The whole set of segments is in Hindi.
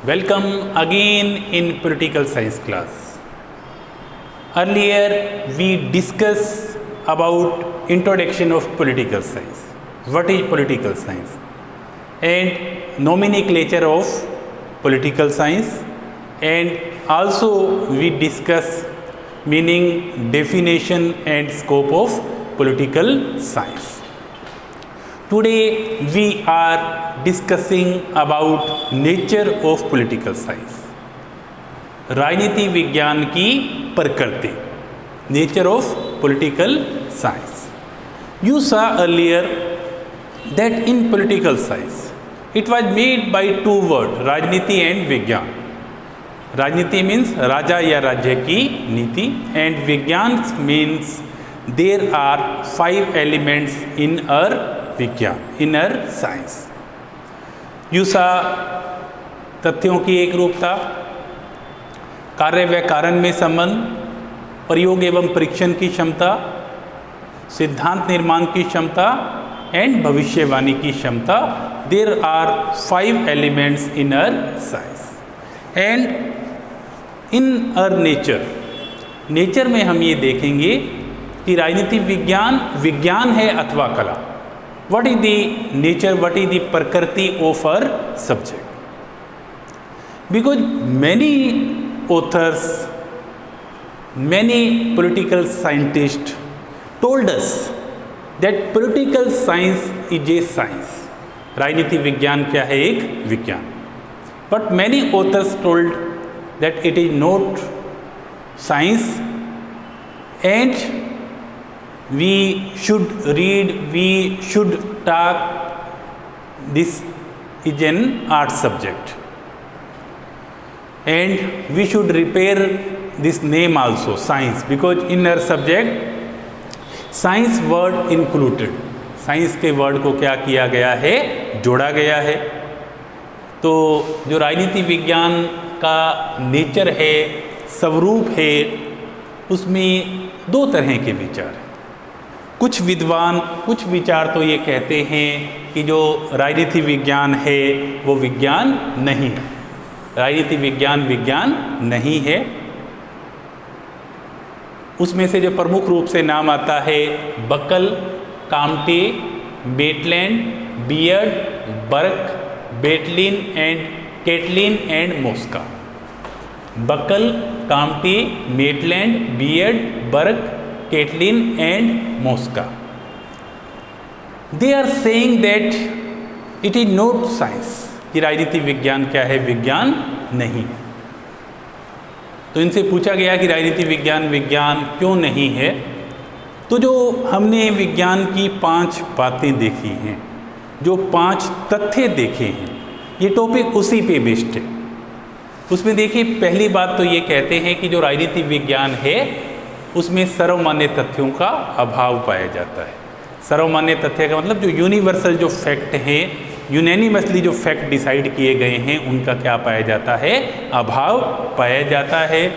Welcome again in political science class. Earlier we discussed about introduction of political science. What is political science? And nomenclature of political science, and also we discuss meaning, definition and scope of political science. Today we are discussing about nature of political science. राजनीति विज्ञान की प्रकृति, nature of political science. You saw earlier that in political science it was made by two words, राजनीति and विज्ञान. राजनीति means राजा या राज्य की नीति, and विज्ञान means there are 5 elements in our विज्ञान, inner science. यूसा तथ्यों की एक रूपता, कार्य व कारण में संबंध, प्रयोग एवं परीक्षण की क्षमता, सिद्धांत निर्माण की क्षमता एंड भविष्यवाणी की क्षमता. There are 5 elements in our science. And in our nature में हम ये देखेंगे कि राजनीतिक विज्ञान विज्ञान है अथवा कला. What is the nature, what is the prakriti of our subject? Because many authors, many political scientists told us that political science is a science. राजनीति विज्ञान क्या है? एक विज्ञान. But many authors told that it is not science and we should read, we should talk, this is an art subject and we should repair this name also, science, because in our subject science word included. Science के वर्ड को क्या किया गया है? जोड़ा गया है. तो जो राजनीति विज्ञान का नेचर है, स्वरूप है, उसमें 2 तरह के विचार हैं. कुछ विद्वान, कुछ विचार तो ये कहते हैं कि जो राजनीति विज्ञान है वो विज्ञान नहीं है, राजनीति विज्ञान विज्ञान नहीं है. उसमें से जो प्रमुख रूप से नाम आता है Buckle, Comte, Maitland, Beard, Burke, Catlin and Catlin and Mosca. Buckle, Comte, Maitland, Beard, Burke, Catlin and Mosca. They are saying that it is not science, कि राजनीति विज्ञान क्या है? विज्ञान नहीं. तो इनसे पूछा गया कि राजनीति विज्ञान विज्ञान क्यों नहीं है? तो जो हमने विज्ञान की 5 बातें देखी हैं, जो 5 तथ्य देखे हैं, ये टॉपिक उसी पे बेस्ड है. उसमें देखिए, पहली बात तो ये कहते हैं कि जो राजनीति विज्ञान है उसमें सर्वमान्य तथ्यों का अभाव पाया जाता है. सर्वमान्य तथ्य का मतलब जो यूनिवर्सल जो फैक्ट हैं, यूनैनिमसली जो फैक्ट डिसाइड किए गए हैं, उनका क्या पाया जाता है? अभाव पाया जाता है.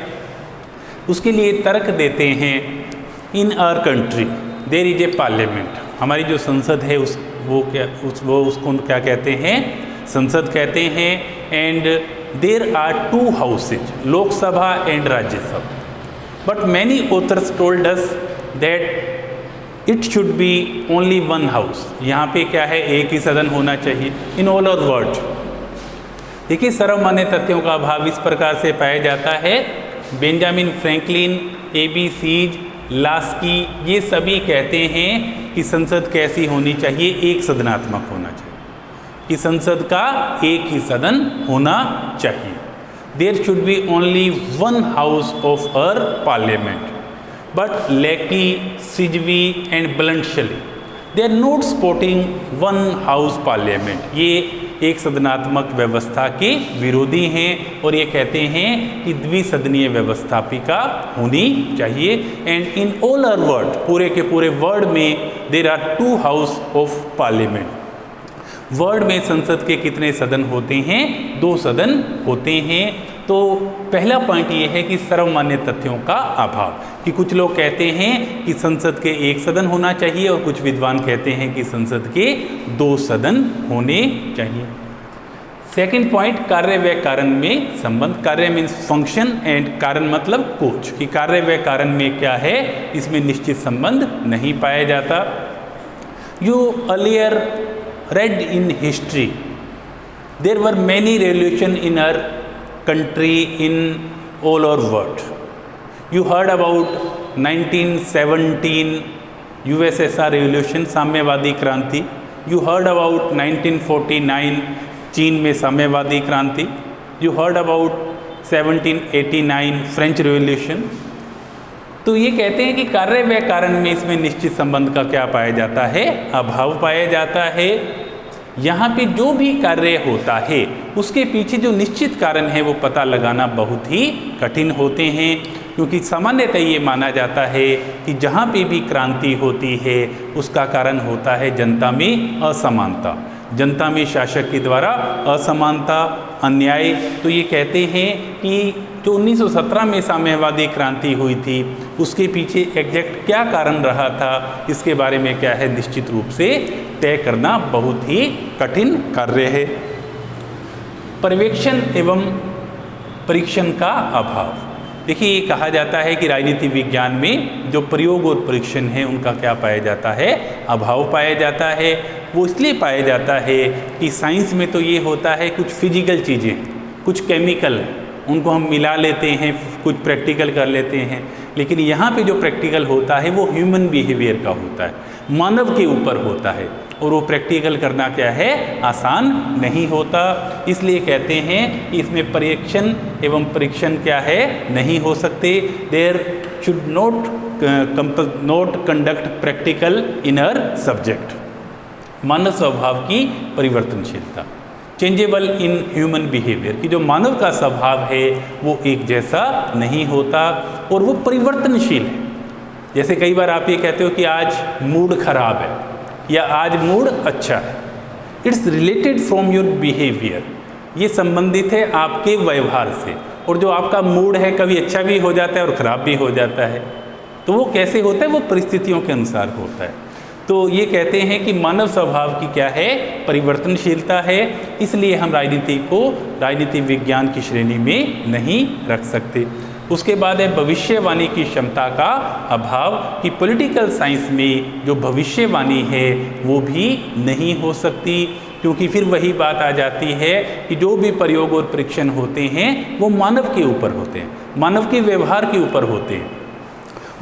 उसके लिए तर्क देते हैं, in our country there is a parliament. हमारी जो संसद है उसको क्या कहते हैं? संसद कहते हैं. And there are 2 houses, Lok Sabha and Rajya Sabha. But many authors told us that it should be only one house. यहाँ पे क्या है? एक ही सदन होना चाहिए. In all our world, देखिए, सर्वमान्य तथ्यों का अभाव इस प्रकार से पाया जाता है. Benjamin Franklin, A.B. Seize, Laski, ये सभी कहते हैं कि संसद कैसी होनी चाहिए? एक सदनात्मक होना चाहिए, कि संसद का एक ही सदन होना चाहिए. There should be only one house of our parliament. But Lecky, Sidgwi and Bluntschli, they are not supporting one house parliament. ये एक सदनात्मक व्यवस्था के विरोधी हैं और ये कहते हैं कि द्विसदनीय व्यवस्थापिका होनी चाहिए. And in all our world, पूरे के पूरे वर्ड में there are 2 house of parliament. World में संसद के कितने सदन होते हैं? 2 सदन होते हैं. तो पहला पॉइंट ये है कि सर्वमान्य तथ्यों का अभाव, कि कुछ लोग कहते हैं कि संसद के एक सदन होना चाहिए और कुछ विद्वान कहते हैं कि संसद के 2 सदन होने चाहिए. सेकेंड पॉइंट, कार्य व कारण में संबंध। कार्य मीन्स फंक्शन एंड कारण मतलब कोच, कि कार्य व कारण में क्या है, इसमें निश्चित संबंध नहीं पाया जाता। You earlier read in history, there were many revolutions in our country, in all our world. You heard about 1917 USSR revolution, साम्यवादी क्रांति. You heard about 1949 चीन में साम्यवादी क्रांति. You heard about 1789 French revolution. तो ये कहते हैं कि कार्य व कारण में इसमें निश्चित संबंध का क्या पाया जाता है, अभाव पाया जाता है। यहाँ पे जो भी कार्य होता है उसके पीछे जो निश्चित कारण है वो पता लगाना बहुत ही कठिन होते हैं, क्योंकि सामान्यतः ये माना जाता है कि जहाँ पे भी क्रांति होती है उसका कारण होता है जनता में असमानता, जनता में शासक के द्वारा असमानता, अन्याय। तो ये कहते हैं कि जो 1917 में साम्यवादी क्रांति हुई थी उसके पीछे एग्जैक्ट क्या कारण रहा था, इसके बारे में क्या है निश्चित रूप से तय करना बहुत ही कठिन कार्य है। पर्यवेक्षण एवं परीक्षण का अभाव। देखिए, ये कहा जाता है कि राजनीति विज्ञान में जो प्रयोग और परीक्षण है उनका क्या पाया जाता है, अभाव पाया जाता है। वो इसलिए पाया जाता है कि साइंस में तो ये होता है कुछ फिजिकल चीज़ें, कुछ केमिकल हैं, उनको हम मिला लेते हैं, कुछ प्रैक्टिकल कर लेते हैं, लेकिन यहाँ पे जो प्रैक्टिकल होता है वो ह्यूमन बिहेवियर का होता है, मानव के ऊपर होता है, और वो प्रैक्टिकल करना क्या है, आसान नहीं होता। इसलिए कहते हैं कि इसमें परीक्षण एवं परीक्षण क्या है, नहीं हो सकते। There should not conduct practical in our subject. मानव स्वभाव की परिवर्तनशीलता, चेंजेबल इन ह्यूमन बिहेवियर, कि जो मानव का स्वभाव है वो एक जैसा नहीं होता और वो परिवर्तनशील है। जैसे कई बार आप ये कहते हो कि आज मूड खराब है या आज मूड अच्छा है, it's related from your behaviour, ये संबंधित है आपके व्यवहार से। और जो आपका मूड है कभी अच्छा भी हो जाता है और ख़राब भी हो जाता है, तो वो कैसे होता है, वो परिस्थितियों के अनुसार होता है। तो ये कहते हैं कि मानव स्वभाव की क्या है, परिवर्तनशीलता है, इसलिए हम राजनीति को राजनीति विज्ञान की श्रेणी में नहीं रख सकते। उसके बाद है भविष्यवाणी की क्षमता का अभाव, कि पॉलिटिकल साइंस में जो भविष्यवाणी है वो भी नहीं हो सकती, क्योंकि फिर वही बात आ जाती है कि जो भी प्रयोग और परीक्षण होते हैं वो मानव के ऊपर होते हैं, मानव के व्यवहार के ऊपर होते हैं,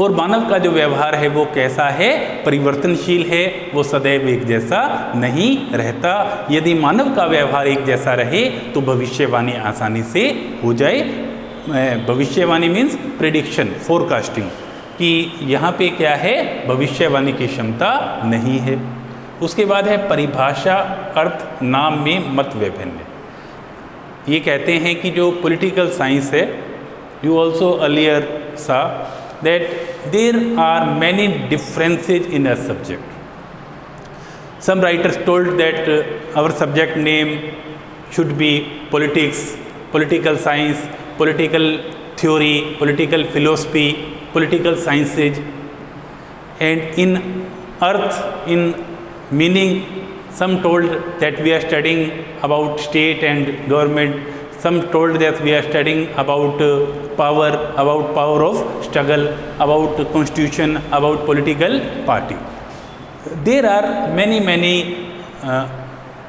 और मानव का जो व्यवहार है वो कैसा है, परिवर्तनशील है, वो सदैव एक जैसा नहीं रहता। यदि मानव का व्यवहार एक जैसा रहे तो भविष्यवाणी आसानी से हो जाए। भविष्यवाणी मीन्स प्रेडिक्शन, फोरकास्टिंग, कि यहाँ पे क्या है, भविष्यवाणी की क्षमता नहीं है। उसके बाद है परिभाषा, अर्थ, नाम में मत वैभिन्न। ये कहते हैं कि जो पॉलिटिकल साइंस है, यू ऑल्सो अर्लियर सा that there are many differences in a subject. Some writers told that our subject name should be politics, political science, political theory, political philosophy, political sciences, and in earth, in meaning, some told that we are studying about state and government. Some told that we are studying about power of struggle, about constitution, about political party. There are many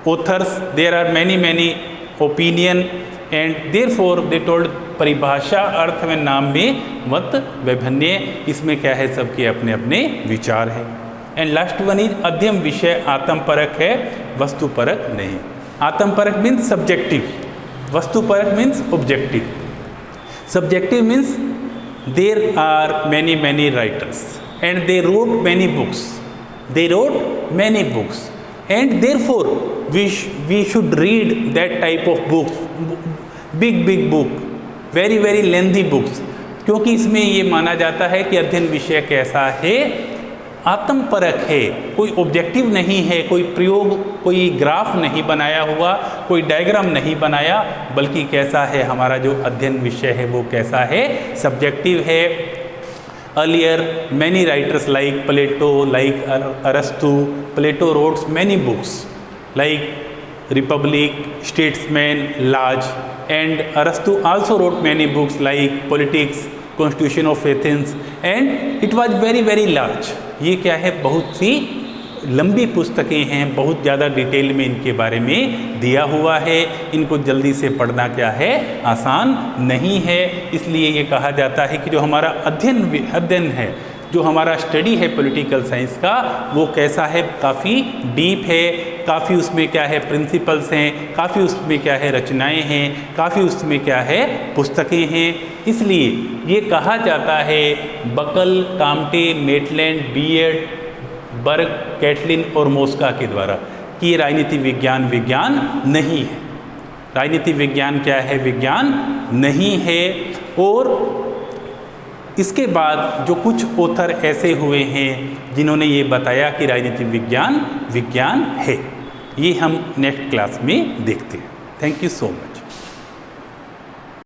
authors, there are many opinion, and therefore they told परिभाषा, अर्थ में नाम में मत वैभिन्न। इसमें क्या है, सबके अपने अपने विचार हैं। एंड लास्ट वन इज अध्ययन विषय आत्मपरक है, वस्तुपरक नहीं। आत्मपरक मीन्स सब्जेक्टिव, वस्तुपरक means objective. Subjective means there are many writers and they wrote many books, and therefore we should read that type of books, big book, very lengthy books, क्योंकि इसमें ये माना जाता है कि अध्ययन विषय कैसा है, आत्मपरक है, कोई ऑब्जेक्टिव नहीं है, कोई प्रयोग, कोई ग्राफ नहीं बनाया हुआ, कोई डायग्राम नहीं बनाया, बल्कि कैसा है, हमारा जो अध्ययन विषय है वो कैसा है, सब्जेक्टिव है। Earlier many writers like Plato, like अरस्तु, Plato wrotes many books like Republic, Statesman, Laws, and Aristotle also wrote many books like Politics, Constitution of Athens, and it was very very large. ये क्या है, बहुत सी लंबी पुस्तकें हैं, बहुत ज़्यादा डिटेल में इनके बारे में दिया हुआ है। इनको जल्दी से पढ़ना क्या है, आसान नहीं है। इसलिए ये कहा जाता है कि जो हमारा अध्ययन है, जो हमारा स्टडी है पॉलिटिकल साइंस का, वो कैसा है, काफ़ी डीप है, काफ़ी उसमें क्या है प्रिंसिपल्स हैं, काफ़ी उसमें क्या है रचनाएं हैं, काफ़ी उसमें क्या है पुस्तकें हैं। इसलिए ये कहा जाता है बकल, काम्टे, मेटलैंड, बियर्ड, बर्ग, कैटलिन और मोस्का के द्वारा कि ये राजनीति विज्ञान नहीं है। राजनीति विज्ञान क्या है, विज्ञान नहीं है। और इसके बाद जो कुछ ऑथर ऐसे हुए हैं जिन्होंने ये बताया कि राजनीति विज्ञान है, ये हम नेक्स्ट क्लास में देखते हैं। Thank you so much.